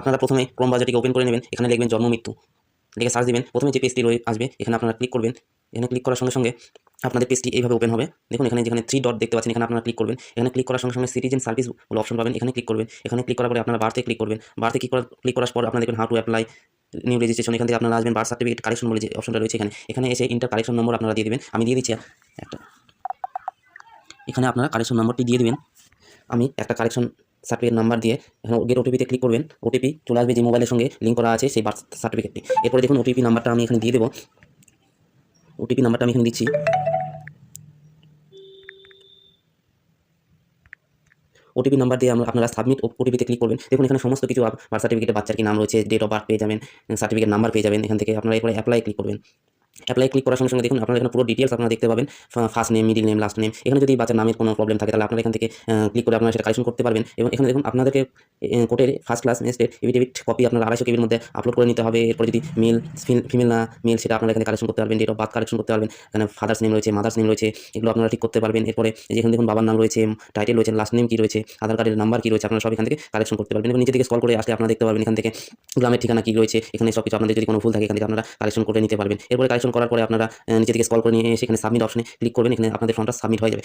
আপনারা প্রথমে Chrome ব্রাউজারটিকে open করে নেবেন, এখানে লিখবেন জন্ম মৃত্যু, লিখে সার্চ দিবেন। প্রথমে যে পেজটি আসবে এখানে আপনারা ক্লিক করবেন। এখানে ক্লিক করার সঙ্গে সঙ্গে আপনাদের পেজটি এইভাবে ওপেন হবে। দেখুন এখানে যেখানে 3 ডট দেখতে পাচ্ছেন এখানে আপনারা ক্লিক করবেন। এখানে ক্লিক করার সঙ্গে সঙ্গে সিটিজেন সার্ভিস বলে অপশন পাবেন, এখানে ক্লিক করবেন। এখানে ক্লিক করার পরে আপনারা বার্থে ক্লিক করবেন। বার্থে ক্লিক করার পর আপনারা দেখবেন how to apply new registration, এখান থেকে আপনারা আসবেন বার্থ সার্টিফিকেট কারেকশন বলে যে অপশনটা রয়েছে এখানে এসে ইন্টার কারেকশন নম্বর আপনারা দিয়ে দেবেন। আমি দিয়ে দিচ্ছি একটা, এখানে আপনারা কারেকশন নম্বরটি দিয়ে দেবেন। আমি একটা কারেকশন সার্টিফিকেট নাম্বার দিয়ে এখানে গেট ওটিপিতে ক্লিক করবেন। ওটিপি চলে আসবে যে মোবাইলের সঙ্গে লিঙ্ক করা আছে সেই বার্থ সার্টিফিকেটটি। এরপরে দেখুন ওটিপি নাম্বারটা আমি এখানে দিয়ে দেবো। ওটিপি নাম্বারটা আমি এখানে দিচ্ছি। ওটিপি নাম্বার দিয়ে আপনারা সাবমিট ওটিপিতে ক্লিক করবেন। দেখুন এখানে সমস্ত কিছু বার্থ সার্টিফিকেটে বাচ্চার কি নাম রয়েছে, ডেট অফ বার্থ পেয়ে যাবেন, সার্টিফিকেট নাম্বার পেয়ে যাবেন। এখান থেকে আপনারা এরপরে অ্যাপ্লাই ক্লিক করবেন। অ্যাপ্লাই ক্লিক করার সঙ্গে সঙ্গে দেখুন আপনারা এখানে পুরো ডিটেলস আপনারা দেখতে পাবেন, first name, middle name, last name. এখানে যদি বাচ্চার নামের কোনো প্রবলেম থাকে তাহলে আপনারা এখান থেকে ক্লিক করে আপনারা সেটা কালেকশন করতে পারবেন। এবং এখানে দেখুন আপনাদেরকে কোর্টের first class magistrate affidavit copy আপনারা 250 কেবির মধ্যে আপলোড করে নিতে হবে। এরপরে যদি ফিমেল না মেল সেটা আপনারা এখানে কালেকশন করতে পারবেন। ডেট অফ বার্থ কালেকশন করতে পারবেন। এখানে ফাদার্স নেম রয়েছে, মাদার্স নেম রয়েছে, এগুলো আপনারা ঠিক করতে পারবেন। এরপরে যেখানে দেখুন বাবার নাম রয়েছে, টাইটেল রয়েছে, লাস্ট নেম কী রয়েছে, আধার কার্ডের নাম্বার কী রয়েছে, আপনারা সব এখান থেকে কালেকশন করতে পারবেন। এবং নিচে দিকে স্ক্রল করে আসলে আপনারা দেখতে পারবেন এখান থেকে গ্রামের ঠিকানা কী রয়েছে, এখানে সব কিছু আপনাদের যদি কোনো ভুল থাকে এখান থেকে আপনারা কালেকশন করে নিতে পারবেন। এরপরে কালেকশন করার পরে আপনারা নিচে দিকে স্ক্রল করে নিয়ে এসে এখানে সাবমিট অপশনে ক্লিক করবেন। এখানে আপনাদের ফর্মটা সাবমিট হয়ে যাবে।